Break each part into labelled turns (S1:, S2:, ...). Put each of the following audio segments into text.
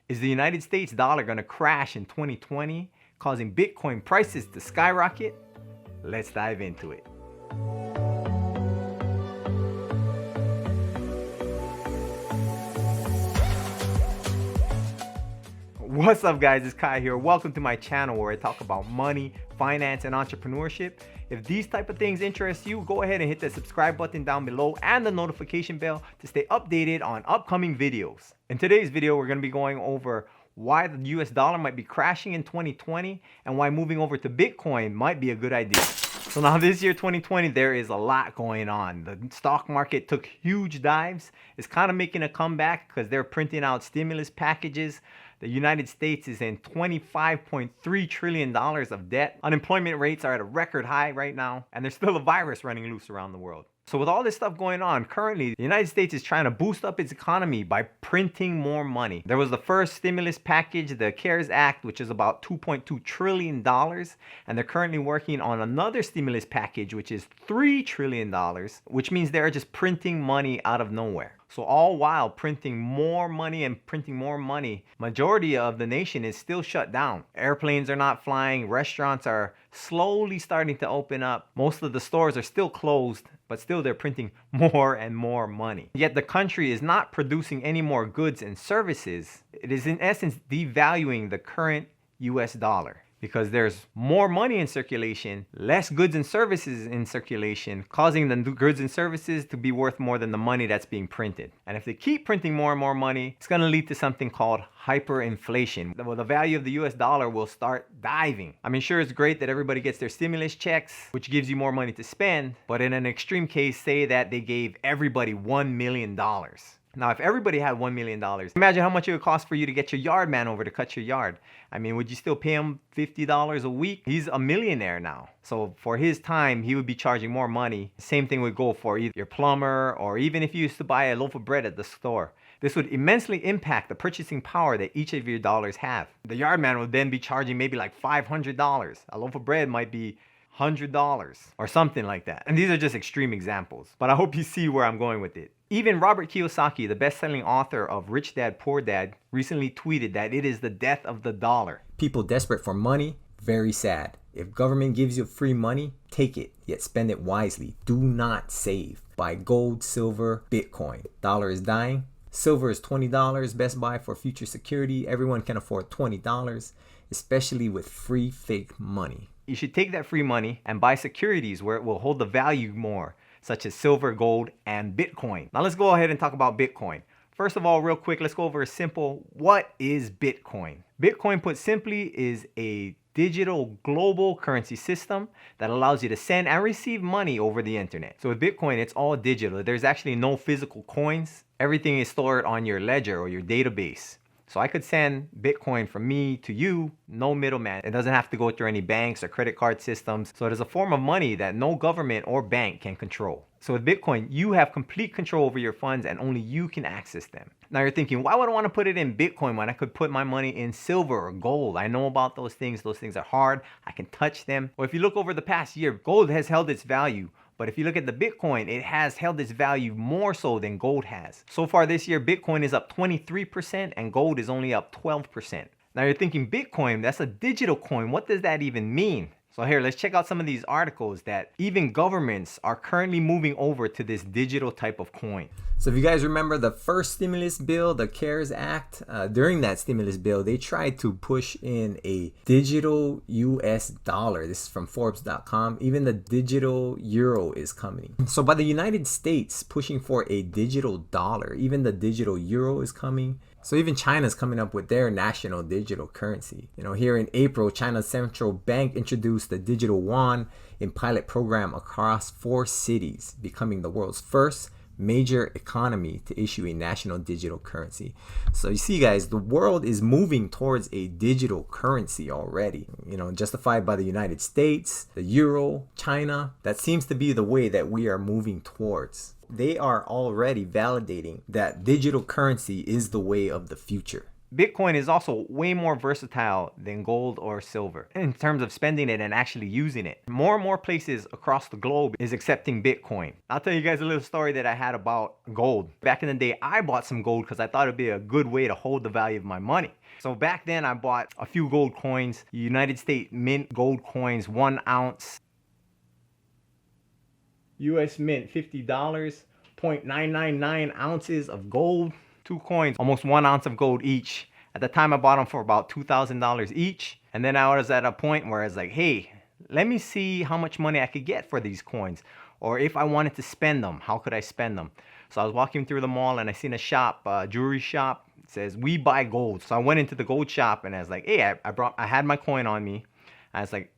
S1: Is the United States dollar going to crash in 2020, causing Bitcoin prices to skyrocket? Let's dive into it. What's up, guys? It's Kai here. Welcome to my channel where I talk about money, finance, and entrepreneurship. If these type of things interest you, go ahead and hit the subscribe button down below and the notification bell to stay updated on upcoming videos. In today's video, we're going to be going over why the US dollar might be crashing in 2020 and why moving over to Bitcoin might be a good idea. So now this year, 2020, there is a lot going on. The stock market took huge dives. It's kind of making a comeback because they're printing out stimulus packages. The United States is in $25.3 trillion of debt. Unemployment rates are at a record high right now, and there's still a virus running loose around the world. So with all this stuff going on, currently, the United States is trying to boost up its economy by printing more money. There was the first stimulus package, the CARES Act, which is about $2.2 trillion. And they're currently working on another stimulus package, which is $3 trillion, which means they're just printing money out of nowhere. So all while printing more money and printing more money, majority of the nation is still shut down. Airplanes are not flying. Restaurants are slowly starting to open up. Most of the stores are still closed, but still they're printing more and more money. Yet the country is not producing any more goods and services. It is in essence devaluing the current US dollar. Because there's more money in circulation, less goods and services in circulation, causing the goods and services to be worth more than the money that's being printed. And if they keep printing more and more money, it's going to lead to something called hyperinflation. Well, the value of the US dollar will start diving. I mean, sure, it's great that everybody gets their stimulus checks, which gives you more money to spend. But in an extreme case, say that they gave everybody $1 million. Now, if everybody had $1 million, imagine how much it would cost for you to get your yard man over to cut your yard. I mean, would you still pay him $50 a week? He's a millionaire now. So for his time, he would be charging more money. Same thing would go for either your plumber or even if you used to buy a loaf of bread at the store. This would immensely impact the purchasing power that each of your dollars have. The yard man would then be charging maybe like $500. A loaf of bread might be $100 or something like that. And these are just extreme examples, but I hope you see where I'm going with it. Even Robert Kiyosaki, the best-selling author of Rich Dad, Poor Dad, recently tweeted that it is the death of the dollar. People desperate for money, very sad. If government gives you free money, take it, yet spend it wisely. Do not save. Buy gold, silver, Bitcoin. Dollar is dying. Silver is $20, best buy for future security. Everyone can afford $20, especially with free fake money. You should take that free money and buy securities where it will hold the value more, such as silver, gold, and Bitcoin. Now let's go ahead and talk about Bitcoin. First of all, real quick, let's go over a simple, what is Bitcoin? Bitcoin, put simply, is a digital global currency system that allows you to send and receive money over the internet. So with Bitcoin, it's all digital. There's actually no physical coins. Everything is stored on your ledger or your database. So I could send Bitcoin from me to you, no middleman. It doesn't have to go through any banks or credit card systems. So it is a form of money that no government or bank can control. So with Bitcoin, you have complete control over your funds and only you can access them. Now you're thinking, why would I want to put it in Bitcoin when I could put my money in silver or gold? I know about those things. Those things are hard. I can touch them. Well, if you look over the past year, gold has held its value. But if you look at the Bitcoin, it has held its value more so than gold has. So far this year, Bitcoin is up 23% and gold is only up 12%. Now you're thinking Bitcoin, that's a digital coin. What does that even mean? So here, let's check out some of these articles that even governments are currently moving over to this digital type of coin. So if you guys remember the first stimulus bill, the CARES Act, during that stimulus bill, they tried to push in a digital US dollar. This is from Forbes.com. Even the digital euro is coming. So by the United States pushing for a digital dollar, even the digital euro is coming. So even China's coming up with their national digital currency. You know, here in April, China's central bank introduced the digital yuan in pilot program across 4 cities, becoming the world's first major economy to issue a national digital currency. So you see, guys, the world is moving towards a digital currency already, you know, justified by the United States, the euro, China. That seems to be the way that we are moving towards. They are already validating that digital currency is the way of the future. Bitcoin is also way more versatile than gold or silver in terms of spending it and actually using it. More and more places across the globe is accepting Bitcoin. I'll tell you guys a little story that I had about gold. Back in the day, I bought some gold because I thought it'd be a good way to hold the value of my money. So back then I bought a few gold coins, United States Mint gold coins, 1 ounce. US Mint, $50, 0.999 ounces of gold. 2 coins, almost 1 ounce of gold each. At the time I bought them for about $2,000 each. And then I was at a point where I was like, hey, let me see how much money I could get for these coins. Or if I wanted to spend them, how could I spend them? So I was walking through the mall and I seen a shop, a jewelry shop. It says, we buy gold. So I went into the gold shop and I was like, hey, I had my coin on me. I was like,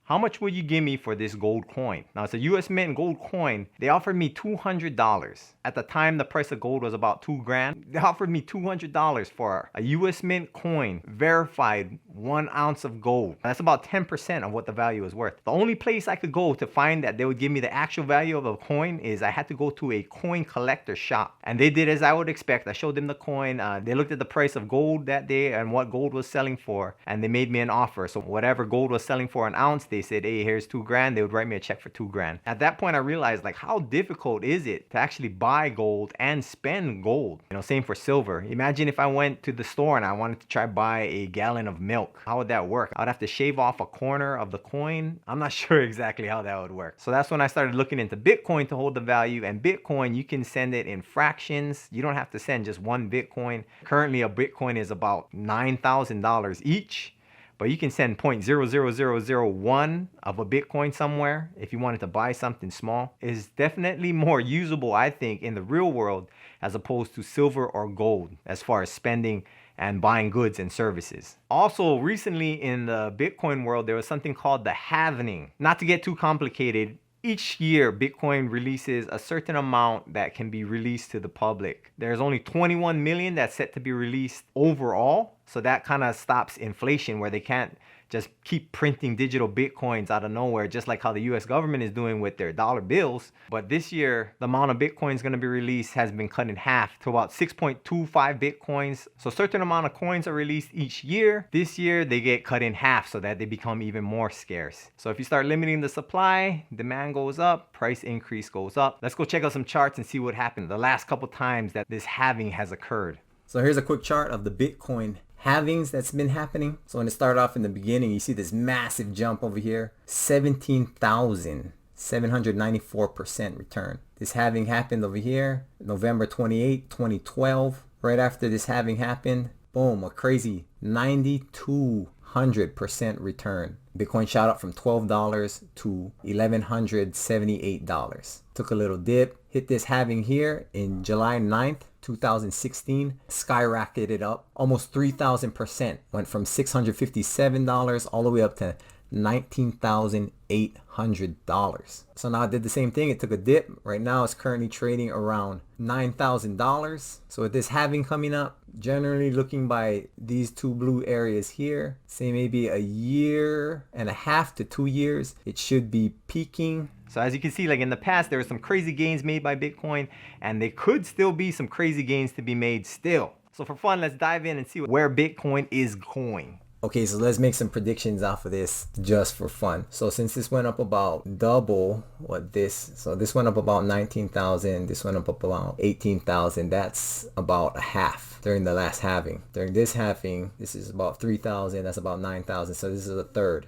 S1: how much would you give me for this gold coin? Now, it's a US Mint gold coin. They offered me $200. At the time, the price of gold was about $2,000. They offered me $200 for a US Mint coin, verified 1 ounce of gold. That's about 10% of what the value is worth. The only place I could go to find that they would give me the actual value of a coin is I had to go to a coin collector shop. And they did as I would expect. I showed them the coin. They looked at the price of gold that day and what gold was selling for. And they made me an offer. So whatever gold was selling for an ounce, they said, hey, here's $2,000. They would write me a check for $2,000. At that point, I realized, like, how difficult is it to actually buy gold and spend gold? You know, same for silver. Imagine if I went to the store and I wanted to try buy a gallon of milk. How would that work? I'd have to shave off a corner of the coin. I'm not sure exactly how that would work. So that's when I started looking into Bitcoin to hold the value. And Bitcoin, you can send it in fractions. You don't have to send just one Bitcoin. Currently, a Bitcoin is about $9,000 each. But you can send 0.00001 of a Bitcoin somewhere if you wanted to buy something small. It's definitely more usable, I think, in the real world as opposed to silver or gold as far as spending and buying goods and services. Also, recently in the Bitcoin world, there was something called the halving. Not to get too complicated, each year, Bitcoin releases a certain amount that can be released to the public. There's only 21 million that's set to be released overall. So that kind of stops inflation, where they can't just keep printing digital Bitcoins out of nowhere, just like how the US government is doing with their dollar bills. But this year, the amount of Bitcoins going to be released has been cut in half to about 6.25 Bitcoins. So a certain amount of coins are released each year. This year, they get cut in half so that they become even more scarce. So if you start limiting the supply, demand goes up, price increase goes up. Let's go check out some charts and see what happened the last couple times that this halving has occurred. So here's a quick chart of the Bitcoin halvings that's been happening. So when it started off in the beginning, you see this massive jump over here, 17,794% return. This halving happened over here, November 28, 2012. Right after this halving happened, boom, a crazy 9,200% return. Bitcoin shot up from $12 to $1,178. Took a little dip, hit this halving here in July 9th, 2016, skyrocketed up almost 3,000%. Went from $657 all the way up to $19,800. So now I did the same thing. It took a dip. Right now it's currently trading around $9,000. So with this halving coming up, generally looking by these two blue areas here, say maybe a year and a half to 2 years, it should be peaking. So as you can see, like in the past, there were some crazy gains made by Bitcoin, and there could still be some crazy gains to be made still. So for fun, let's dive in and see where Bitcoin is going. Okay, so let's make some predictions off of this just for fun. So since this went up about double what this, so this went up about 19,000, this went up about 18,000, that's about a half during the last halving. During this halving, this is about 3,000, that's about 9,000, so this is a third.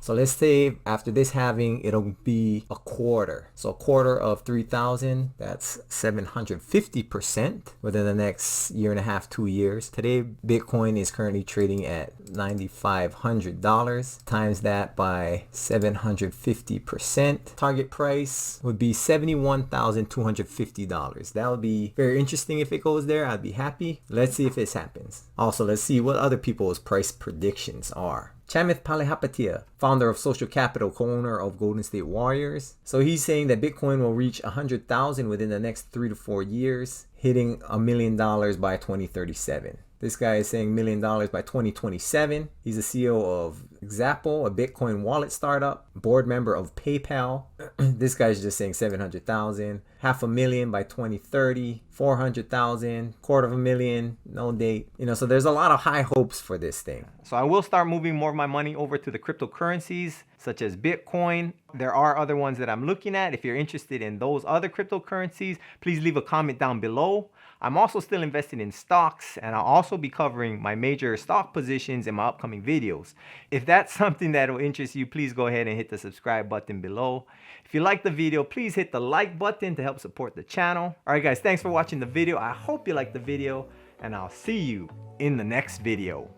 S1: So let's say after this halving, it'll be a quarter. So a quarter of 3,000, that's 750% within the next year and a half, 2 years. Today, Bitcoin is currently trading at $9,500. Times that by 750%. Target price would be $71,250. That would be very interesting if it goes there. I'd be happy. Let's see if this happens. Also, let's see what other people's price predictions are. Chamith Palihapatia, founder of Social Capital, co-owner of Golden State Warriors. So he's saying that Bitcoin will reach 100,000 within the next 3 to 4 years, hitting $1 million by 2037. This guy is saying $1 million by 2027. He's the CEO of Xapple, a Bitcoin wallet startup. board member of PayPal. This guy's just saying 700,000, $500,000 by 2030, 400,000, $250,000, no date. You know, so there's a lot of high hopes for this thing. So I will start moving more of my money over to the cryptocurrencies such as Bitcoin. There are other ones that I'm looking at. If you're interested in those other cryptocurrencies, please leave a comment down below. I'm also still invested in stocks, and I'll also be covering my major stock positions in my upcoming videos. If that's something that will interest you, please go ahead and hit the subscribe button below. If you like the video, please hit the like button to help support the channel. All right, guys, thanks for watching the video. I hope you liked the video, and I'll see you in the next video.